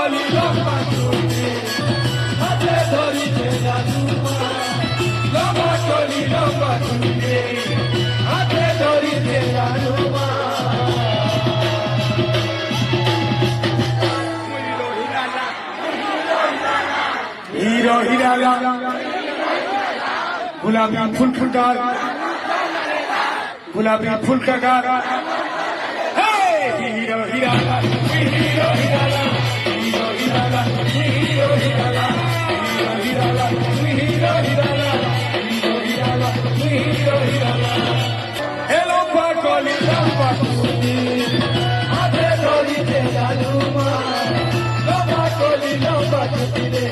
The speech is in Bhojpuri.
কলি লম্বা চুটি হাতে ধরিতে জানুমা লম্বা কলি লম্বা চুটি হাতে ধরিতে জানুমা হিরো হিরালা गुलाबी फूल फुलदार गुलाबी फूल का गार हीरो हिराला हीरो हिराला हीरो हिराला हीरो हिराला हीरो हिराला हीरो हिराला हीरो हिराला हीरो हिराला हेलो पाकोली लंबा चुटी हाथे धरिते जानुमा लंबा कोली लंबा चुटी